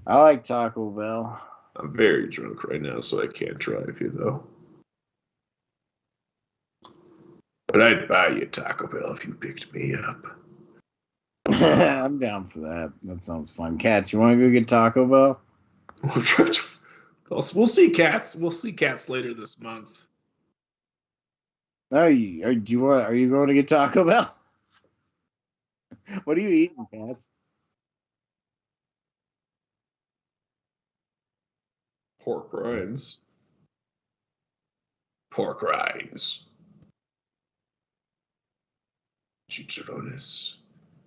I like Taco Bell. I'm very drunk right now, so I can't drive you, though. But I'd buy you Taco Bell if you picked me up. I'm down for that. That sounds fun. Cats, you want to go get Taco Bell? We'll see Cats. We'll see Cats later this month. No, are you going to get Taco Bell? What are you eating, Cats? Pork rinds. Pork rinds. Chicharrones.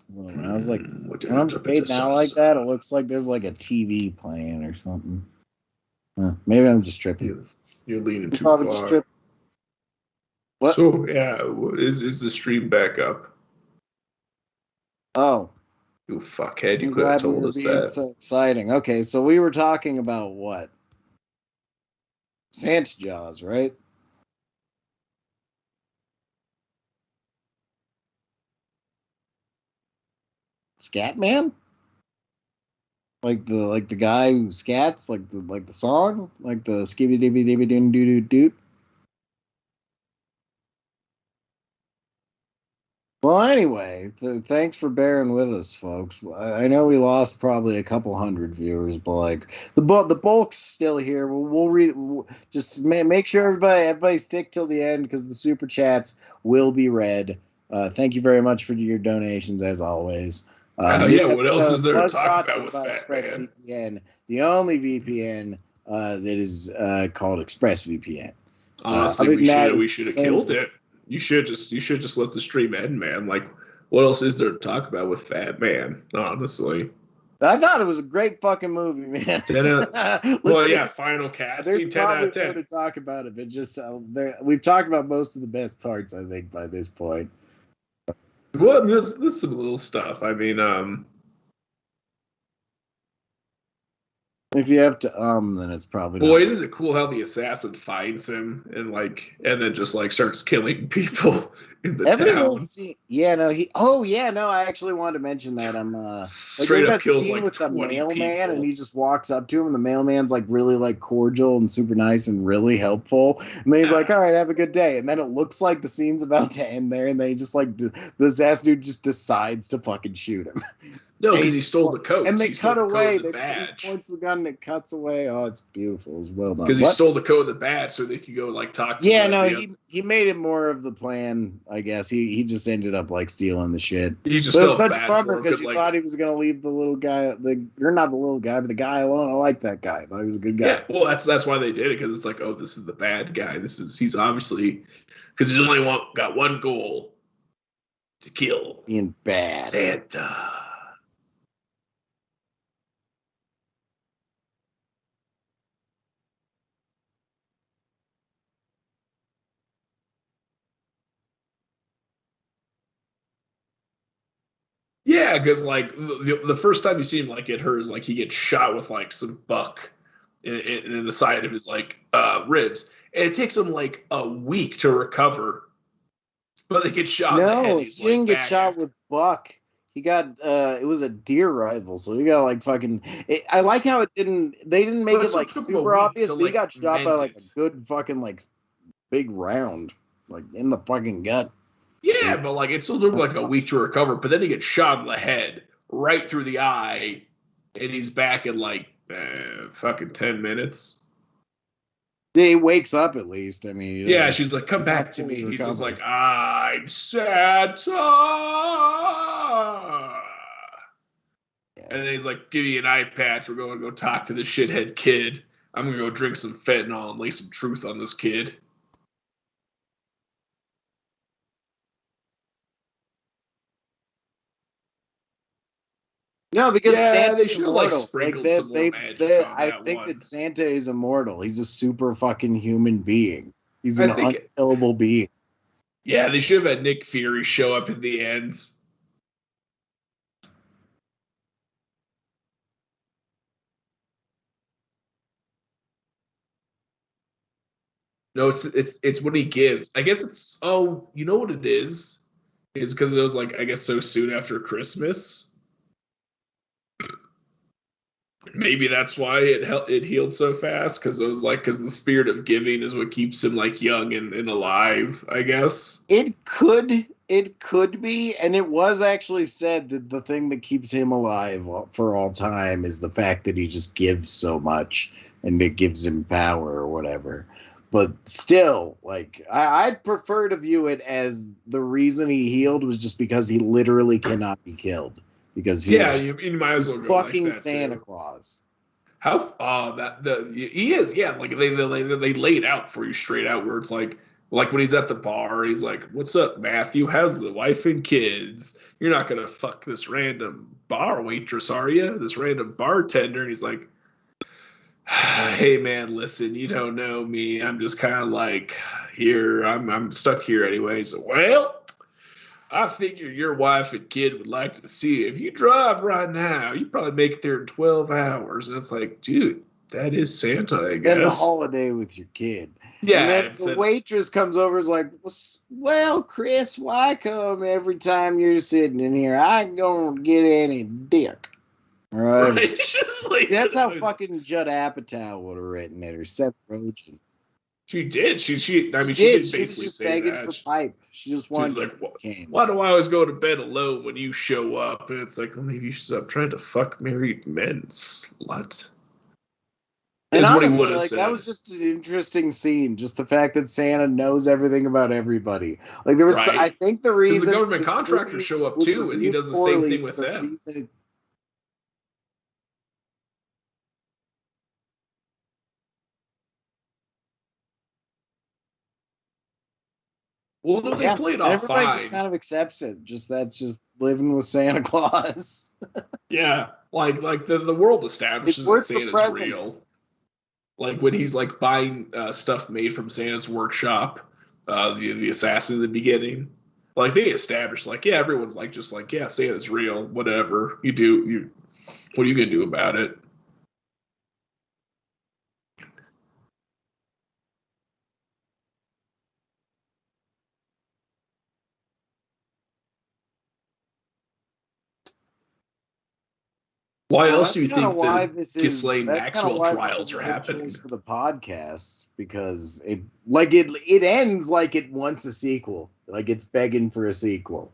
Well, I was like, when I'm fading out like that, it looks like there's like a TV playing or something. Maybe I'm just tripping. You're leaning too far. What? So yeah, is the stream back up? Oh, you fuckhead! You could have told us that. So exciting. Okay, so we were talking about what? Santa Jaws, right? Scatman? Like the guy who scats, like the song, like the skibby dibby dibby doo doo doo doot. Well, anyway, thanks for bearing with us, folks. I know we lost probably a couple hundred viewers, but like the bulk's still here. We'll read. Just make sure everybody stick till the end because the super chats will be read. Thank you very much for your donations, as always. What else is there to talk about with ExpressVPN, the only VPN that is called ExpressVPN. Honestly, we should have killed it. You should just let the stream end, man. Like, what else is there to talk about with Fatman? Honestly, I thought it was a great fucking movie, man. final casting, 10 out of 10. There's more to talk about it, but just we've talked about most of the best parts, I think, by this point. Well, there's some little stuff. I mean, if you have to then it's probably boy, isn't it cool how the assassin finds him and then just starts killing people in the town? I actually wanted to mention that. Straight up kills with the mailman people. And he just walks up to him and the mailman's really cordial and super nice and really helpful. And then he's like, all right, have a good day. And then it looks like the scene's about to end there and they just the assassin dude just decides to fucking shoot him. No, because he stole the coat. And they cut away. He points the gun and it cuts away. Oh, it's beautiful. It's well done. Because he stole the code of the badge so they could go talk to he made it more of the plan, I guess. He just ended up stealing the shit. He just felt such bad bummer because you thought he was going to leave the little guy, you're not the little guy, but the guy alone. I like that guy. I thought he was a good guy. Yeah, well, that's why they did it, because it's this is the bad guy. He's obviously, because he's only got one goal, to kill. Being bad. Santa. Yeah, because the first time you see him get hurt is he gets shot with some buck in the side of his ribs, and it takes him a week to recover. But they get shot. No, in the head. He didn't get shot with buck. He got it was a deer rifle, so he got fucking. I like how they didn't make it super obvious, but he got shot by a good fucking big round in the fucking gut. Yeah, but it still took a week to recover. But then he gets shot in the head, right through the eye, and he's back in fucking 10 minutes. Yeah, he wakes up at least. I mean, yeah, she's like, "Come back to me." And he's just like, "I'm Santa." Yeah. And then he's like, "Give me an eye patch. We're going to go talk to the shithead kid. I'm going to go drink some fentanyl and lay some truth on this kid." No, because they should have sprinkled some more magic on I think that Santa is immortal. He's a super fucking human being. He's an unkillable being. Yeah, they should have had Nick Fury show up at the end. No, it's what he gives. I guess it's you know what it is? It's because it was I guess so soon after Christmas. Maybe that's why it healed so fast, because it was like, because the spirit of giving is what keeps him like young and alive, I guess. It could be, and it was actually said that the thing that keeps him alive for all time is the fact that he just gives so much, and it gives him power or whatever. But still, like I'd prefer to view it as the reason he healed was just because he literally cannot be killed because Yeah, you might as he's well go like fucking that Santa too. Claus. How that the he is, yeah, like they lay it out for you straight out, where it's like when he's at the bar, he's like, "What's up, Matthew? How's the wife and kids? You're not gonna fuck this random bar waitress, are you? This random bartender?" And he's like, "Hey man, listen, you don't know me. I'm just kind of like here. I'm stuck here anyways. Well, I figure your wife and kid would like to see you. If you drive right now, you probably make it there in 12 hours." And it's like, dude, that is Santa, I Spend the guess. holiday with your kid. And Yeah, then it's the an waitress comes over and is like, "Well, Chris, why come every time you're sitting in here, I don't get any dick?" right. Right. It's just like That's how fucking Judd Apatow would have written it, or Seth Rogen. she did. I She mean, she did. did She was basically just say begging for that. pipe. She just She was wanted like, why canes. do I always go to bed alone when you show up? And it's like, well, maybe you should stop trying to fuck married men, slut. And Is what he would honestly, have like that said. was just an interesting scene. Just the fact that Santa knows everything about everybody. Like I Right? think the Because the reason government this contractors movie show up was too, and he reviewed does the same poorly thing is with the them. reason it. Well, no, they Yeah, played and off everybody just fine. kind of accepts it. Just that's just living with Santa Claus. Yeah, like the world It's establishes that worth the Santa's present. real. Like when he's like buying stuff made from Santa's workshop, the assassin in the beginning. Like they established, like yeah, everyone's like just like yeah, Santa's real. Whatever you do, you what are you gonna do about it? Why Well, else do that's you kind of think why the this is. Ghislaine That's kind of Maxwell why this was trials a are good happening? choice for the podcast because it ends like it wants a sequel. Like it's begging for a sequel.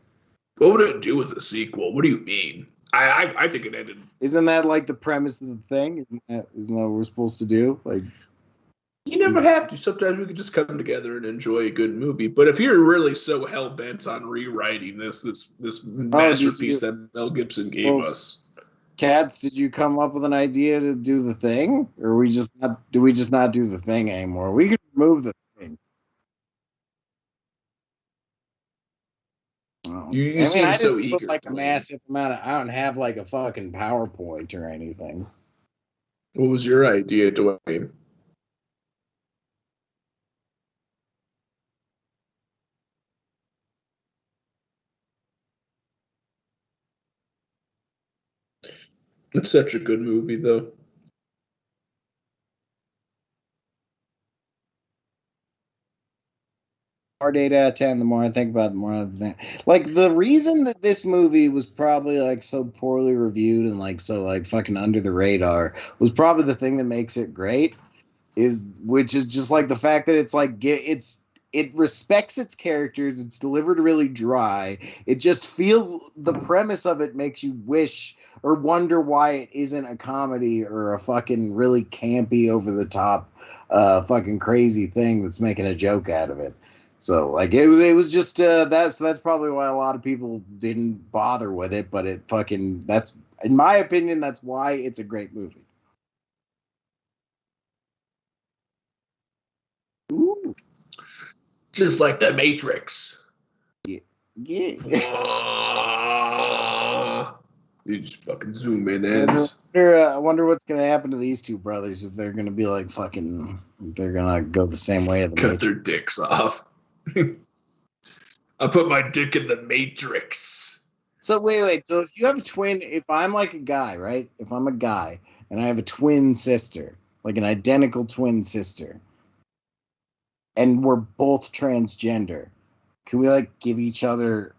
What would it do with a sequel? What do you mean? I think it ended. Isn't that like the premise of the thing? Isn't that what we're supposed to do? Like, You never have to. Sometimes we could just come together and enjoy a good movie. But if you're really so hell bent on rewriting this oh, did masterpiece you? that Mel Gibson gave Well, us, Cats, did you come up with an idea to do the thing, or we just not? Do we just not do the thing anymore? We could remove the thing. Oh, you I mean, seem I so didn't put eager, like a Dwayne. massive amount of. I don't have like a fucking PowerPoint or anything. What was your idea, Dwayne? It's such a good movie, though. Hard 8 out of 10. The more I think about it, the more I think. Like the reason that this movie was probably like so poorly reviewed and like so like fucking under the radar was probably the thing that makes it great. Which is just like the fact that it's like it respects its characters. It's delivered really dry. It just feels the premise of it makes you wish or wonder why it isn't a comedy or a fucking really campy over the top fucking crazy thing that's making a joke out of it. So like it was just that's probably why a lot of people didn't bother with it, but it fucking that's in my opinion that's why it's a great movie. Ooh, Just like The Matrix. yeah. Yeah. You just fucking zoom in I ends. wonder, I wonder what's gonna happen to these two brothers if they're gonna be like fucking. If they're gonna go the same way of the Cut their Matrix. dicks off. I put my dick in the Matrix. So wait. So if you have a twin, if I'm like a guy, right? If I'm a guy and I have a twin sister, like an identical twin sister, and we're both transgender, can we like give each other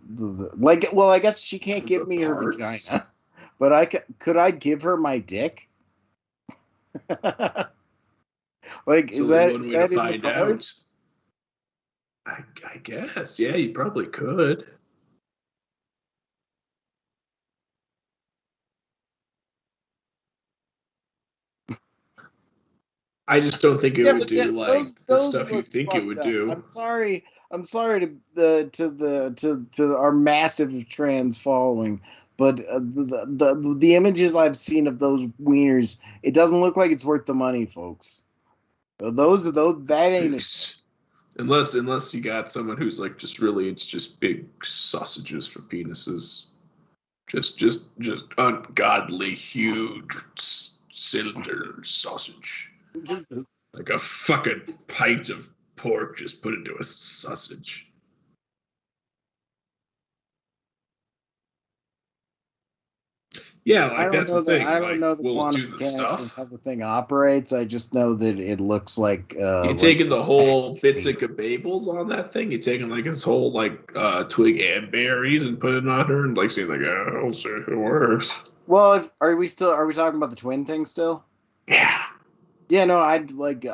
like? Well, I guess she can't give The me her parts. vagina, but could I give her my dick? Like, It's is only that one is way to that in the find out. cards? I guess. Yeah, you probably could. I just don't think it Yeah, would but do like the those stuff you look think it fucked would up. do. I'm sorry to to our massive trans following, but the images I've seen of those wieners, it doesn't look like it's worth the money, folks. Those that ain't it. Unless you got someone who's like just really it's just big sausages for penises. Just ungodly huge cylinder sausage. Just Like a fucking pint of pork just put into a sausage. Yeah, I like don't that's the know that thing. I don't Like, know the will it quantum do the mechanics of how stuff? the thing operates. I just know that it looks You like taking the whole bits and cabables on that thing? You taking like his whole like twig and berries and putting it on her and like saying like, oh, I'll see if it works. well, are we talking about the twin thing still? Yeah. Yeah, no, I'd like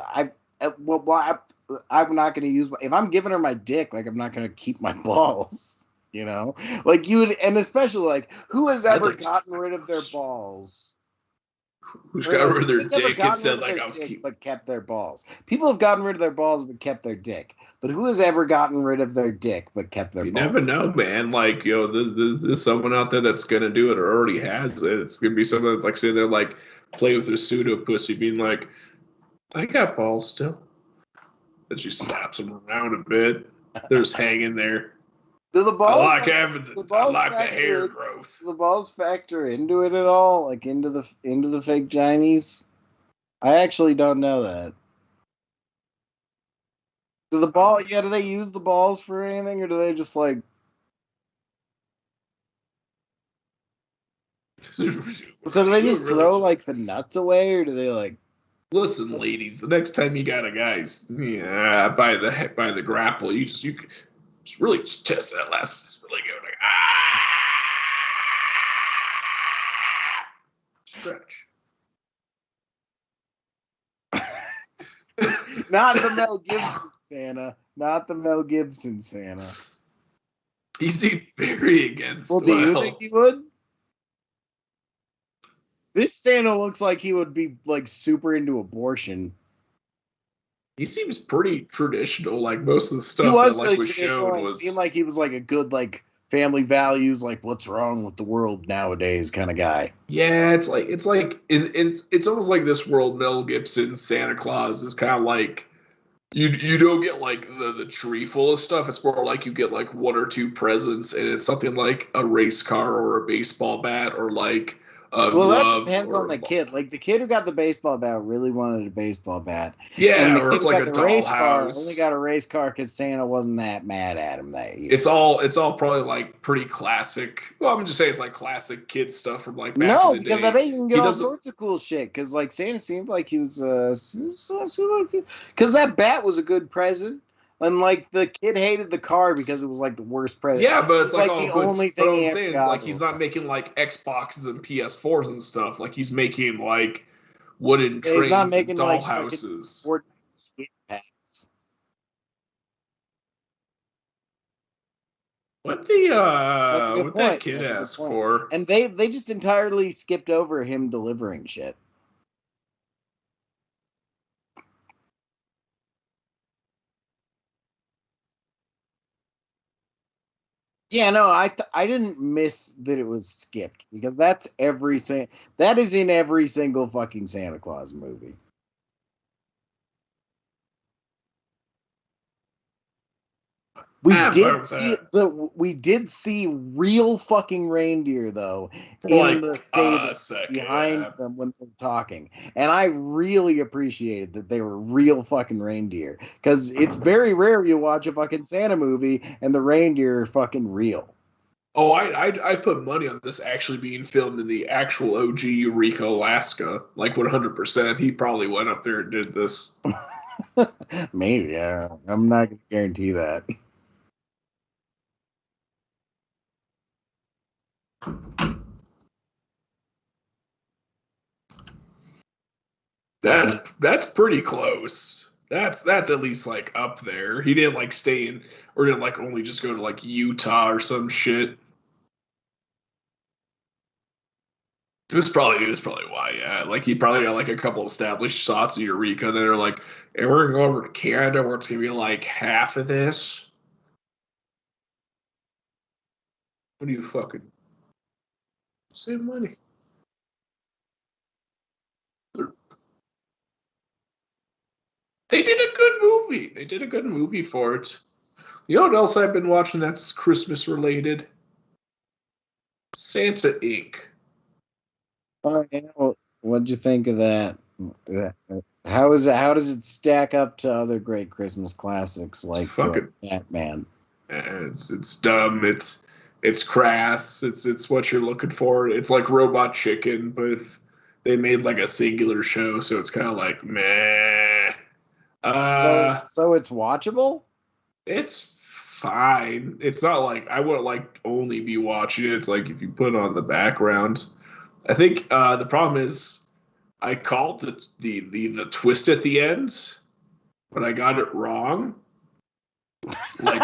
I'm not going to use if I'm giving her my dick, like I'm not going to keep my balls, you know? Like you would, and especially like who has I'd ever like to gotten rid of their balls? who's Or got like rid of who their has ever dick and gotten rid said of like their I'll dick keep but kept their balls? People have gotten rid of their balls but kept their dick. But who has ever gotten rid of their dick but kept their you never balls? know, man. Like, there's someone out there that's gonna do it or already has it. It's gonna be someone that's like sitting there like play with their pseudo pussy, being like, I got balls still. And she slaps them around a bit. They're just hanging there. Do the I balls like the factor hair in, growth. do the balls factor into it at all? Like into the fake Chinese? I actually don't know that. Do they use the balls for anything, or do they just like? So do they just Really, throw like the nuts away, or do they like? listen, ladies. The next time you got a guy's yeah, by the grapple, you just really just test that last. Just really go like stretch. Not the Mel Gibson Santa. Not the Mel Gibson Santa. He seemed very Well, against. do you think Well, he would? This Santa looks like he would be like super into abortion. he seems pretty traditional. Like most of the He stuff that was like really was traditional shown and seemed was like he was like a good like family values, like what's wrong with the world nowadays kind of guy. yeah. It's almost like this world. Mel Gibson Santa Claus is kind of like you don't get like the tree full of stuff. It's more like you get like one or two presents, and it's something like a race car or a baseball bat or like a Well, that glove depends on or the kid. Like the kid who got the baseball bat really wanted a baseball bat, and yeah, the or kid it's who like got a the race car only dollhouse. got a race car because Santa wasn't that mad at him that year. It's all probably like pretty classic. Well, I'm just saying it's like classic kid stuff from like back in No, the because I day. bet you can get He all doesn't. sorts of cool shit. Because like Santa seemed like he was, because that bat was a good present, and like the kid hated the car because it was like the worst present. Yeah, but It it's was like like all the good. only But thing what I'm he ever saying is got. like he's not making like Xboxes and PS4s and stuff. Like he's making like wooden Yeah, he's not trains and making like fucking dollhouses. Fortnite skin packs. That's a good What that point. kid That's a good asked point. for? And they just entirely skipped over him delivering shit. Yeah, no, I didn't miss that it was skipped because that is in every single fucking Santa Claus movie. I'm fine with that. We did see real fucking reindeer though For in like the a stables second, behind yeah. them when they're talking. And I really appreciated that they were real fucking reindeer cuz it's very rare you watch a fucking Santa movie and the reindeer are fucking real. Oh, I put money on this actually being filmed in the actual OG Eureka, Alaska. Like 100%. He probably went up there and did this. Maybe, I'm not going to guarantee that. That's pretty close. That's at least like up there. He didn't like stay in, or didn't like only just go to like Utah or some shit. It was probably why, yeah. Like he probably got like a couple established shots in Eureka. Then they're like, and we're gonna go over to Canada where it's gonna be like half of this. What do you fucking save money? They did a good movie. They did a good movie for it. You know what else I've been watching that's Christmas related? Santa Inc. Oh, yeah. What'd you think of that? How is it? How does it stack up to other great Christmas classics like Fucking Batman? it's dumb. It's crass. It's what you're looking for. It's like Robot Chicken, but if they made like a singular show, so it's kind of like meh. So it's watchable. It's fine. It's not like I wouldn't like only be watching it. It's like if you put it on the background. I think the problem is I called the twist at the end, but I got it wrong. Like,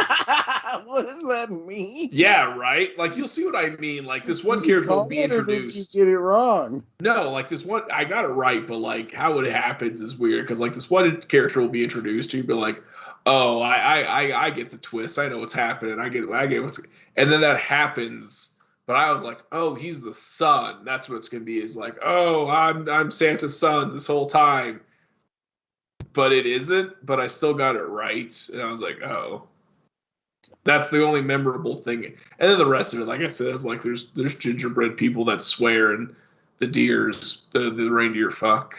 what does that mean? yeah, right. Like you'll see what I mean. Like this one Did you character will call be it, or did you introduced. get it wrong? No, like this one, I got it right, but like how it happens is weird because like this one character will be introduced, you'd be like, oh, I get the twist, I know what's happening, I get what's, and then that happens, but I was like, oh, he's the son, that's what it's gonna be. Is like, oh, I'm Santa's son this whole time, but it isn't. But I still got it right, and I was like, oh. That's the only memorable thing, and then the rest of it, like I said, is like there's gingerbread people that swear, and the reindeer fuck,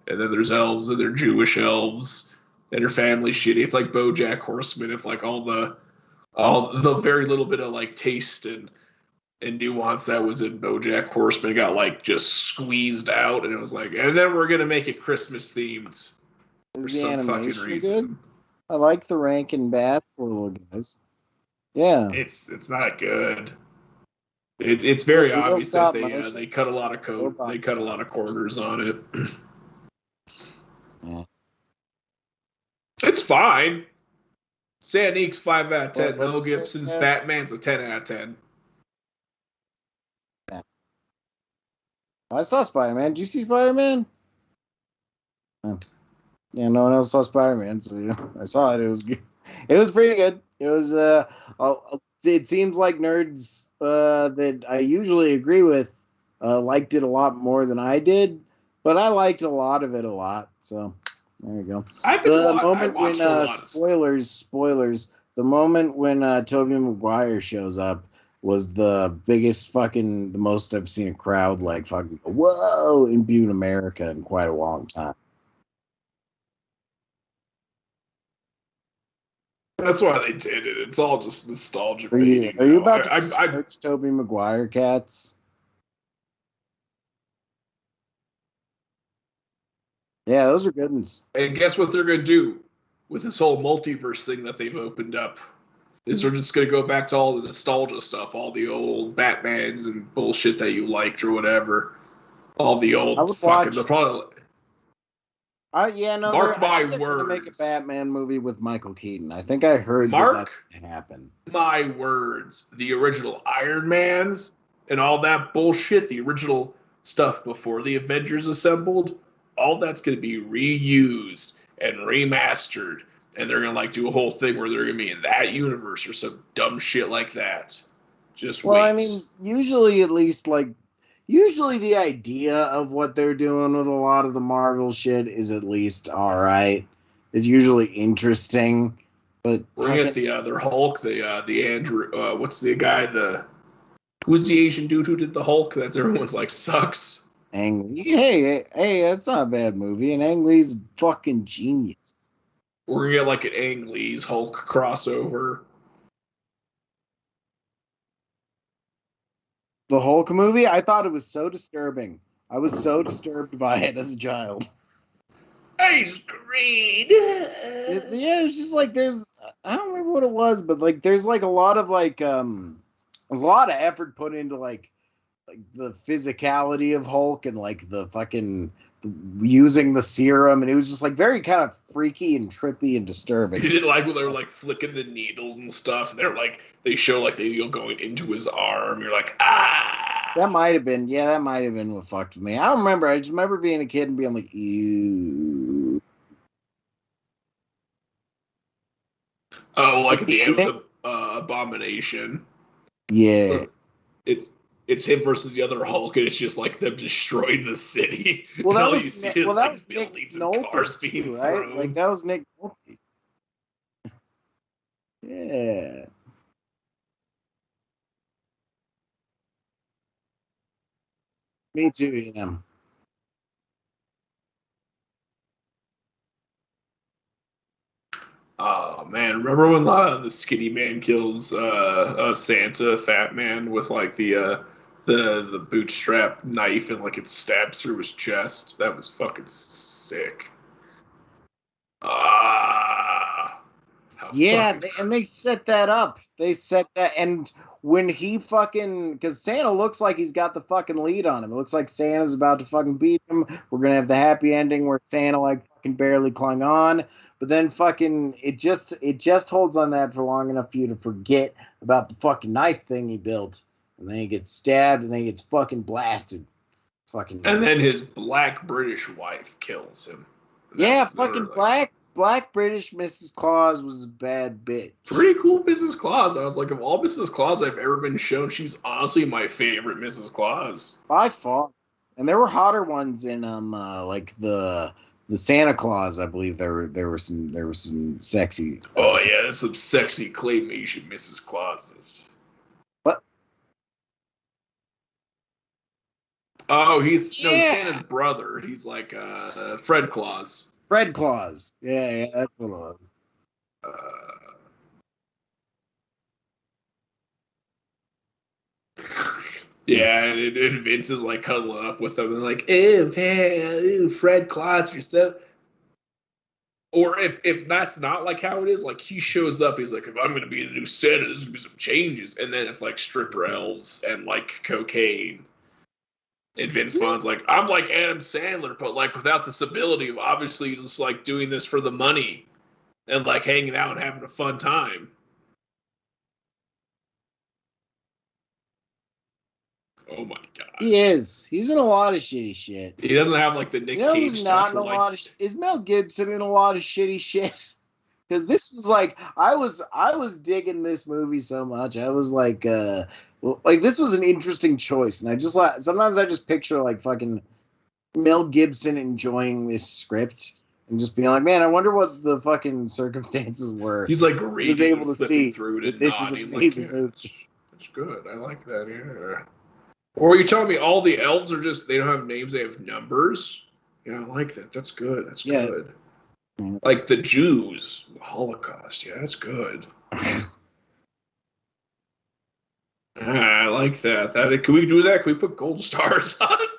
and then there's elves, and they're Jewish elves, and their family's shitty. It's like BoJack Horseman, if like all the very little bit of like taste and nuance that was in BoJack Horseman got like just squeezed out, and it was like, and then we're gonna make it Christmas themed for Is the some fucking animation reason. good? I like the Rankin Bass little guys. Yeah. It's not good. It's Is it very real obvious that stop motion? they cut a lot of code. Robot They cut a stop lot of motion. corners on it. Yeah. It's fine. Sanique's 5 out of 10. What Mel you say, Gibson's Matt? Fatman's a 10 out of 10. Yeah. I saw Spider-Man. Did you see Spider-Man? Oh. Yeah, no one else saw Spider-Man, so I saw it. It was good. It was pretty good. It was it seems like nerds that I usually agree with liked it a lot more than I did, but I liked a lot of it a lot. So there you go. I Moment when watched a lot of spoilers, the moment when Tobey Maguire shows up was the biggest the most I've seen a crowd like fucking whoa in Butte, America in quite a long time. That's why they did it. It's all just nostalgia Are you baiting. are you now. about to I search Tobey Maguire cats? Yeah, those are good ones. and guess what they're gonna do with this whole multiverse thing that they've opened up? Is they're just gonna go back to all the nostalgia stuff, all the old Batmans and bullshit that you liked or whatever. All the I old would fucking. watch. They're probably Yeah, no, mark I my think they're gonna make a words. Batman movie with Michael Keaton. I think I heard that that's Mark gonna happen. my words. The original Iron Mans and all that bullshit, the original stuff before the Avengers assembled, all that's going to be reused and remastered. And they're going to like do a whole thing where they're going to be in that universe or some dumb shit like that. Just Well, wait. I mean, usually at least usually the idea of what they're doing with a lot of the Marvel shit is at least all right. It's usually interesting, but We're going to get the other Hulk, the Andrew, what's the guy, who's the Asian dude who did the Hulk? That's everyone's like sucks. Ang Lee. Hey, that's not a bad movie, and Ang Lee's fucking genius. We're going to get like an Ang Lee's Hulk crossover. The Hulk movie, I thought it was so disturbing. I was so disturbed by it as a child. Ice green. Yeah, it was just like I don't remember what it was, but like there's like a lot of there's a lot of effort put into like the physicality of Hulk and like the fucking using the serum, and it was just like very kind of freaky and trippy and disturbing. You didn't like when they were like flicking the needles and stuff. They're like they show like they going into his arm. You're like That might have been what fucked with me. I don't remember. I just remember being a kid and being like, ew. Oh, like the end with the Abomination. Yeah. It's him versus the other Hulk, and it's just like them destroying the city. Well, that all was you see is like buildings and cars too, being right? thrown. Like that was Nick Nolte. Yeah. Me too, yeah. Oh man, remember when the skinny man kills Santa, Fatman, with like the bootstrap knife and like it stabs through his chest? That was fucking sick. Ah, Yeah, and they set that up. They set that, and when he fucking, because Santa looks like he's got the fucking lead on him. It looks like Santa's about to fucking beat him. We're gonna have the happy ending where Santa like fucking barely clung on, but then fucking it just holds on that for long enough for you to forget about the fucking knife thing he built, and then he gets stabbed, and then he gets fucking blasted. Fucking. And then his black British wife kills him. Yeah, fucking black British Mrs. Claus was a bad bitch. Pretty cool Mrs. Claus. I was like, of all Mrs. Claus I've ever been shown, she's honestly my favorite Mrs. Claus. By far. And there were hotter ones in like the Santa Claus, I believe there were some sexy. Oh yeah, there's some sexy claymation Mrs. Clauses. What? Oh, he's no Santa's brother. He's like Fred Claus. Fred Claus. Yeah, that's what it was. Yeah, and Vince is like cuddling up with them and like, ew, Fred Claus, you're so. Or if that's not like how it is, like he shows up, he's like, if I'm gonna be the new Santa, there's gonna be some changes, and then it's like stripper elves and like cocaine. And Vince Vaughn's like, I'm like Adam Sandler, but like without this ability of obviously just like doing this for the money and like hanging out and having a fun time. Oh my god. He is. He's in a lot of shitty shit. He doesn't have like the Nick Cage who's not in a lot of is Mel Gibson in a lot of shitty shit? Because this was like I was digging this movie so much. I was like this was an interesting choice, and I just like sometimes I just picture like fucking Mel Gibson enjoying this script and just being like, man, I wonder what the fucking circumstances were. He's like he was able to see through it and this is amazing. Like, yeah, it's good. I like that. Yeah. Or are you telling me all the elves are just they don't have names, they have numbers? Yeah, I like that. That's good. That's good. Like the Jews, the Holocaust. Yeah, that's good. I like that. Can we do that? Can we put gold stars on it?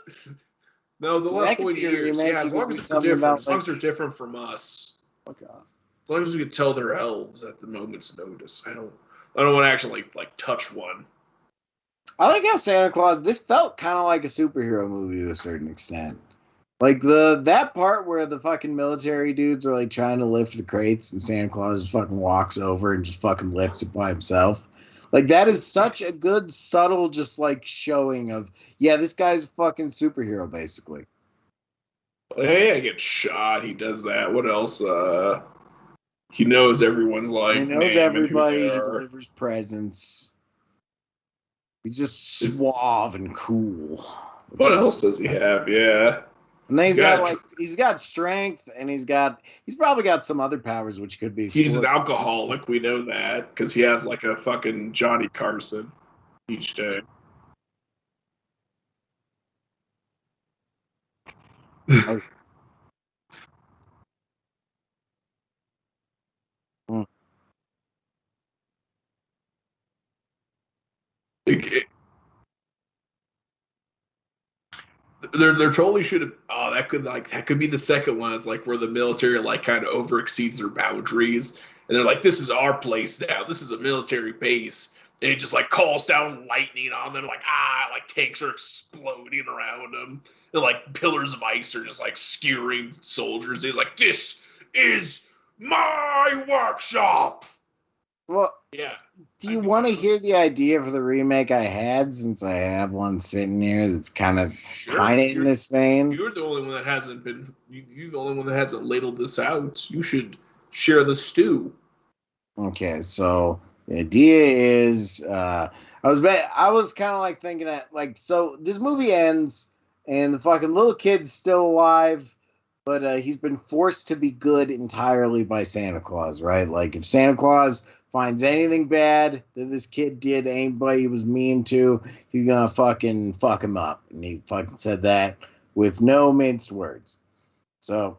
No, the left point years. Yeah, as long as they're different. As long as they're different from us. As long as we can tell they're elves at the moment's notice. I don't want to actually like touch one. I like how Santa Claus. This felt kind of like a superhero movie to a certain extent. Like that part where the fucking military dudes are like trying to lift the crates and Santa Claus just fucking walks over and just fucking lifts it by himself. Like that is such a good subtle just like showing of this guy's a fucking superhero basically. Hey, I get shot. He does that. What else? He knows everyone's like. He knows everybody. He delivers presents. He's just suave and cool. What else does he have? Yeah. And then he's got strength, and he's probably got some other powers which could be explored. He's an alcoholic, we know that, because he has like a fucking Johnny Carson each day. There totally should have. Oh, that could be the second one. It's like where the military like kind of over exceeds their boundaries, and they're like, "This is our place now. This is a military base." And he just like calls down lightning on them, like tanks are exploding around him, and like pillars of ice are just like skewering soldiers. He's like, "This is my workshop." Well, Yeah. do you want to hear the idea for the remake I had, since I have one sitting here that's kind of in this vein? You're the only one that hasn't been. You're the only one that hasn't ladled this out. You should share the stew. Okay, so the idea is, I was kind of like thinking that, like, so this movie ends and the fucking little kid's still alive, but he's been forced to be good entirely by Santa Claus, right? Like, if Santa Claus finds anything bad that this kid did, anybody he was mean to, he's gonna fucking fuck him up. And he fucking said that with no minced words. So,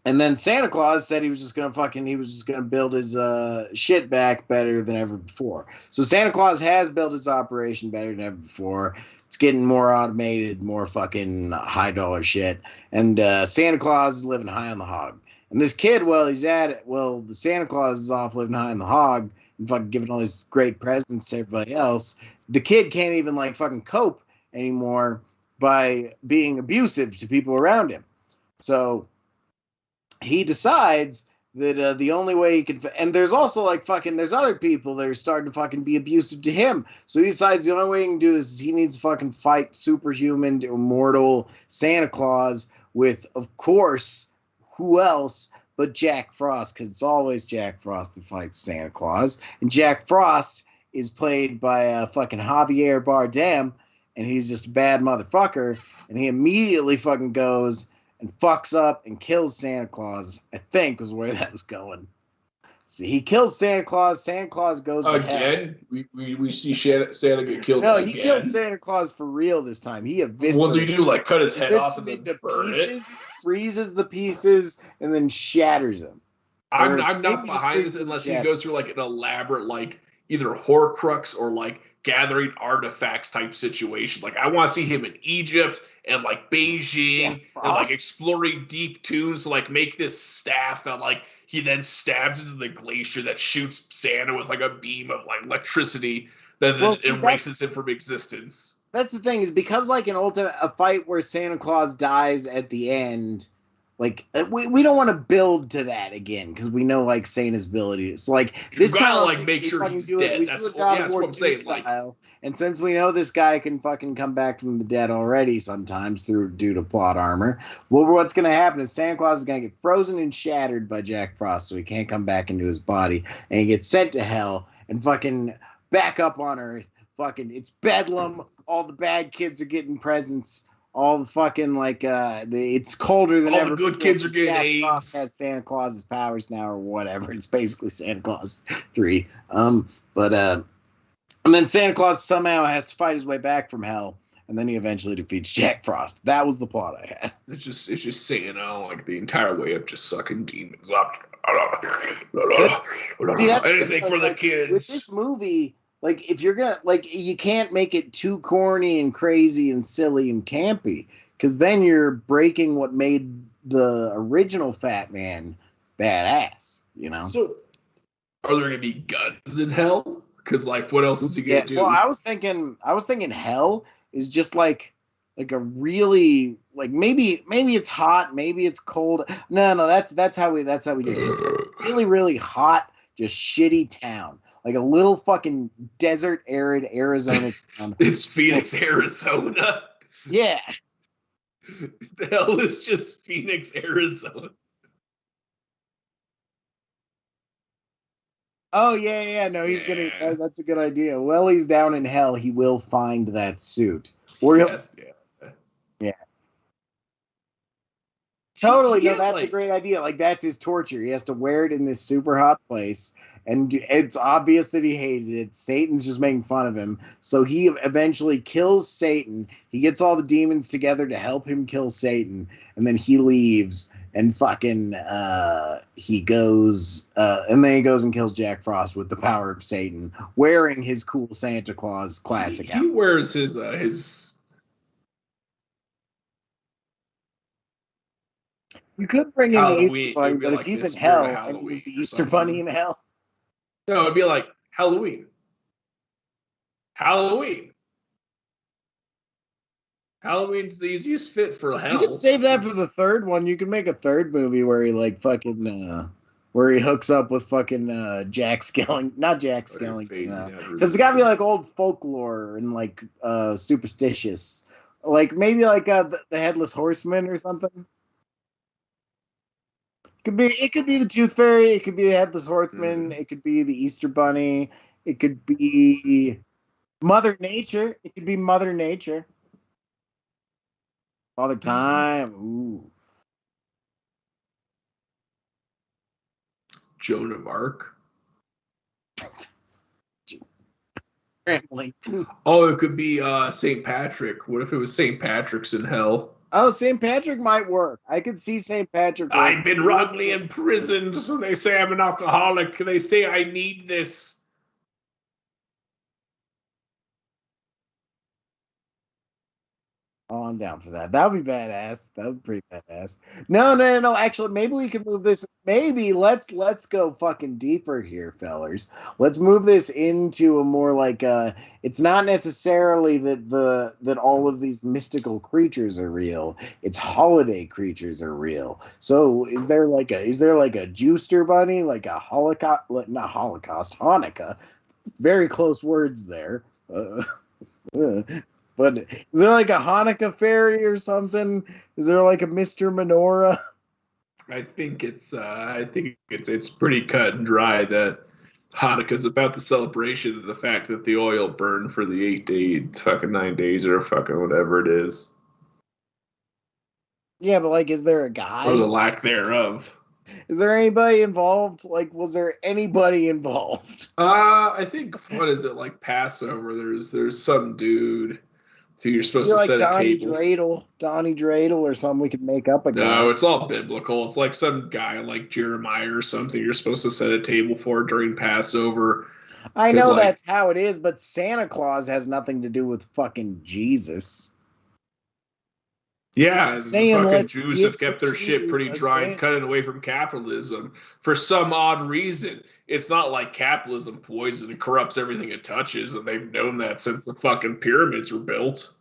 and then Santa Claus said he was just gonna build his shit back better than ever before. So Santa Claus has built his operation better than ever before. It's getting more automated, more fucking high dollar shit. And Santa Claus is living high on the hog. And this kid, the Santa Claus is off living high on the hog and fucking giving all these great presents to everybody else. The kid can't even like fucking cope anymore by being abusive to people around him. So he decides that the only way he can, and there's also like fucking, there's other people that are starting to fucking be abusive to him. So he decides the only way he can do this is he needs to fucking fight superhuman, immortal Santa Claus with, of course, who else but Jack Frost, because it's always Jack Frost that fights Santa Claus. And Jack Frost is played by fucking Javier Bardem, and he's just a bad motherfucker. And he immediately fucking goes and fucks up and kills Santa Claus, I think was where that was going. See, he kills Santa Claus. Santa Claus goes again. We see Santa get killed. No, he kills Santa Claus for real this time. He eviscerates. What does he do? Like cut his head off and then burn pieces, freezes the pieces, and then shatters them. I'm not behind this unless he goes through like an elaborate like either Horcrux or like gathering artifacts type situation. Like I want to see him in Egypt and like Beijing and like exploring deep tombs to like make this staff that like he then stabs into the glacier that shoots Santa with like a beam of like electricity that erases him from existence. That's the thing, is because like a fight where Santa Claus dies at the end, like we don't want to build to that again because we know like Santa's ability. So like this gotta like make sure he's dead. That's what I'm saying. Like, and since we know this guy can fucking come back from the dead already sometimes due to plot armor, well, what's gonna happen is Santa Claus is gonna get frozen and shattered by Jack Frost, so he can't come back into his body, and he gets sent to hell and fucking back up on Earth. Fucking, it's bedlam. All the bad kids are getting presents. All the fucking it's colder than ever. All the good kids are getting AIDS. Has Santa Claus's powers now, or whatever. It's basically Santa Claus 3. And then Santa Claus somehow has to fight his way back from hell, and then he eventually defeats Jack Frost. That was the plot I had. It's just Santa like the entire way up, just sucking demons up. Anything for the kids. With this movie, like, if you're gonna, like, you can't make it too corny and crazy and silly and campy, because then you're breaking what made the original Fatman badass, you know? So, are there gonna be guns in hell? Because, like, what else is he gonna do? Well, I was thinking hell is just like a really, like, maybe it's hot, maybe it's cold. No, that's how we do it. It's really, really hot, just shitty town. Like a little fucking desert, arid Arizona town. It's Phoenix, Arizona. Yeah. The hell is just Phoenix, Arizona? Oh, yeah. No, he's gonna. That's a good idea. While he's down in hell, he will find that suit. Or yeah. Totally. No, that's a great idea. Like, that's his torture. He has to wear it in this super hot place. And it's obvious that he hated it. Satan's just making fun of him. So he eventually kills Satan. He gets all the demons together to help him kill Satan. And then he leaves and fucking he goes and then he goes and kills Jack Frost with the power of Satan, wearing his cool Santa Claus classic outfit. He wears his You could bring in the Halloween. Easter Bunny, but if he's in hell, and he's the Easter Bunny in hell. No, it'd be like Halloween. Halloween. Halloween's the easiest fit for You could hell. save that for the third one. You can make a third movie where he like fucking where he hooks up with fucking Jack Skellington, not Jack Skellington, because it's gotta be like old folklore and like superstitious, like maybe like the Headless Horseman or something. It could be the Tooth Fairy, it could be the Headless Horseman, it could be the Easter Bunny, it could be Mother Nature, it could be Mother Nature, Father Time. Ooh. Joan of Arc. Oh, it could be St. Patrick. What if it was St. Patrick's in hell? Oh, St. Patrick might work. I could see St. Patrick work. I've been wrongly imprisoned. They say I'm an alcoholic. They say I need this. Oh, I'm down for that. That would be badass. That would be pretty badass. No. Actually, maybe we can move this. Maybe let's go fucking deeper here, fellers. Let's move this into a more like it's not necessarily that all of these mystical creatures are real. It's holiday creatures are real. So is there like a Juicer bunny, like a Holocaust, not Holocaust, Hanukkah? Very close words there. But is there like a Hanukkah fairy or something? Is there like a Mr. Menorah? I think it's pretty cut and dry that Hanukkah's about the celebration of the fact that the oil burned for the 8 days, fucking 9 days, or fucking whatever it is. Yeah, but like, is there a guy? Or the lack thereof. Is there anybody involved? Like, was there anybody involved? I think, what is it, like Passover? There's some dude who you're supposed to set a table. Donnie Dreidel or something we could make up a guy. No, it's all biblical. It's like some guy like Jeremiah or something you're supposed to set a table for during Passover. I know that's how it is, but Santa Claus has nothing to do with fucking Jesus. Yeah, the fucking Jews have kept their shit pretty dry and cutting away from capitalism for some odd reason. It's not like capitalism poisons and corrupts everything it touches, and they've known that since the fucking pyramids were built.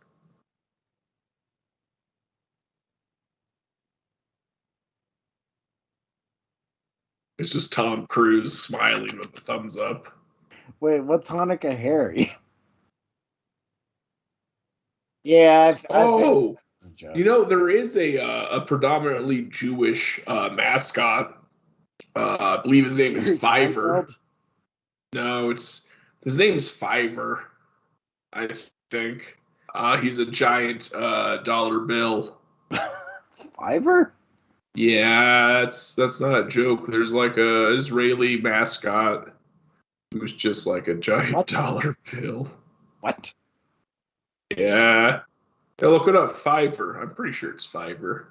It's just Tom Cruise smiling with a thumbs up. Wait, what's Hanukkah Harry? Yeah. You know, there is a predominantly Jewish mascot. I believe his name is Fiverr. No, his name's Fiverr, I think. He's a giant dollar bill. Fiverr? Yeah, that's not a joke. There's like a Israeli mascot who's just like a giant dollar bill. What? Yeah. Yeah, look it up, Fiverr. I'm pretty sure it's Fiverr.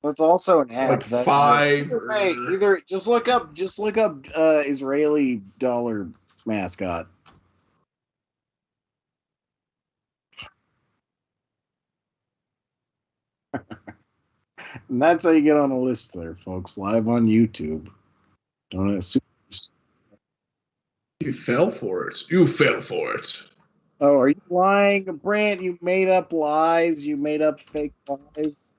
It's also an app. Like Fiverr. Either just look up Israeli dollar mascot. And that's how you get on a list there, folks. Live on YouTube. Don't assume. You fell for it. You fell for it. Oh, are you lying, Brant? You made up lies. You made up fake lies.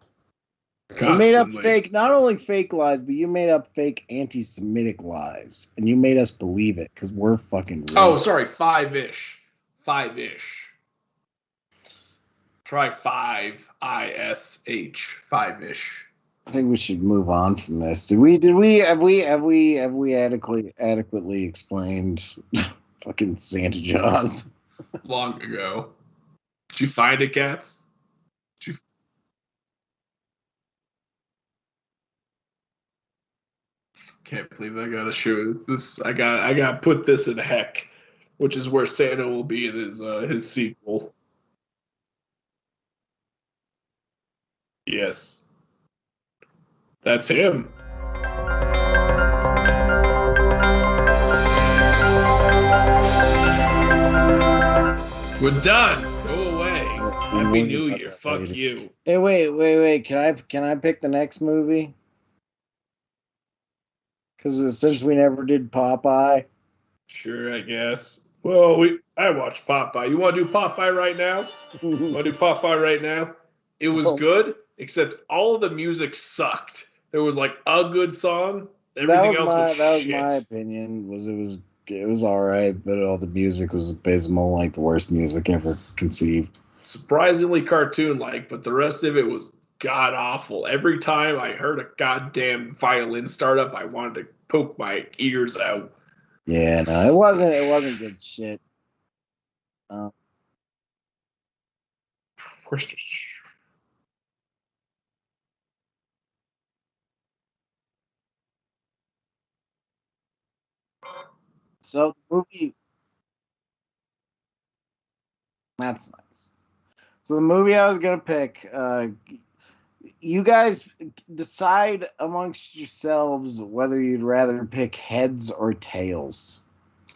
Constantly. You made up not only fake lies, but you made up fake anti-Semitic lies, and you made us believe it because we're fucking. Racist. Oh, sorry, 5-ish. Try 5-ish. 5-ish. I think we should move on from this. Have we adequately explained fucking Santa Jaws? Long ago. Did you find it, Cats? Can't believe I gotta show this. I got put this in heck, which is where Santa will be in his sequel. Yes, that's him. We're done. Go away. Happy New Year. Fuck you. Hey, wait. Can I pick the next movie? Because since we never did Popeye. Sure, I guess. Well, I watched Popeye. You want to do Popeye right now? Want to do Popeye right now? It was Well, good, except all of the music sucked. There was like a good song. that Everything was else was my shit. opinion. It was all right, but all the music was abysmal, like the worst music ever conceived. Surprisingly cartoon-like, but the rest of it was god awful. Every time I heard a goddamn violin start up, I wanted to poke my ears out. Yeah, no, it wasn't good shit. Uh, Worst. so the movie that's nice. So the movie I was gonna pick, you guys decide amongst yourselves whether you'd rather pick heads or tails.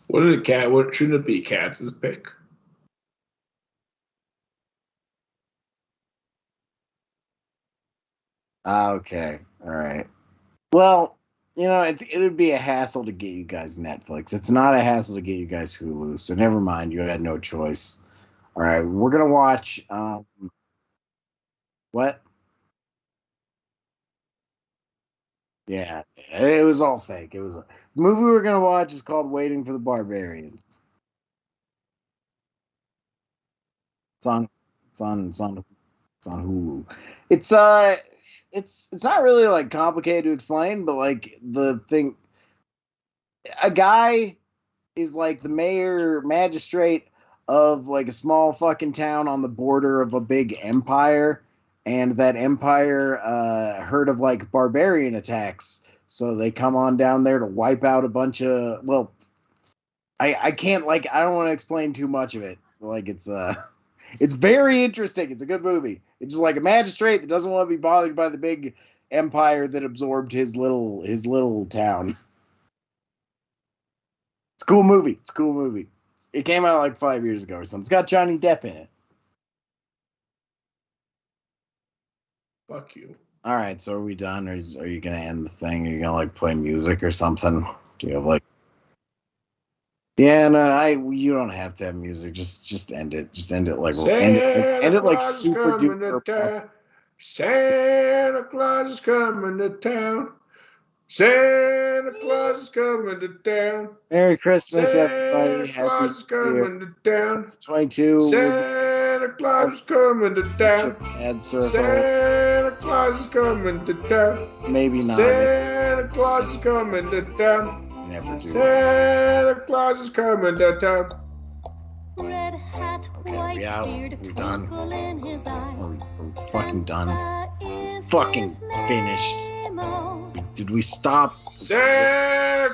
What did a cat? What shouldn't it be? Cats' pick. Ah, okay, all right. Well, it'd be a hassle to get you guys Netflix. It's not a hassle to get you guys Hulu. So never mind. You had no choice. All right, we're gonna watch. What? Yeah, it was all fake. It was the movie we're gonna watch is called Waiting for the Barbarians. It's on. It's on. It's on. It's on Hulu. It's it's not really like complicated to explain, but like the thing, a guy is like the mayor magistrate of like a small fucking town on the border of a big empire, and that empire heard of like barbarian attacks, so they come on down there to wipe out a bunch of, well, I can't, like, I don't want to explain too much of it. Like, it's very interesting. It's a good movie. It's just like a magistrate that doesn't want to be bothered by the big empire that absorbed his little town. It's a cool movie. It's a cool movie. It came out like 5 years ago or something. It's got Johnny Depp in it. Fuck you. All right, so are we done? Are you gonna end the thing? Are you gonna like play music or something? Do you have like? Yeah, no, you don't have to have music. Just end it. Just end it like Santa end it like Claus is super coming to duper. town. Santa Claus is coming to town. Santa Claus is coming to town. Merry Christmas, everybody. Santa Happy Claus is New Year. coming to town. 22 will be Santa Claus out. is coming to Bunch of town. ad surfer. Santa Claus is coming to town. Maybe not. Santa Claus is coming to town. Never do. Santa Claus is coming to town. Red hat, Okay, white we out. beard, We're done. twinkle in his eye. We're fucking done. Santa is Fucking his finished. name-o. Did we stop? Santa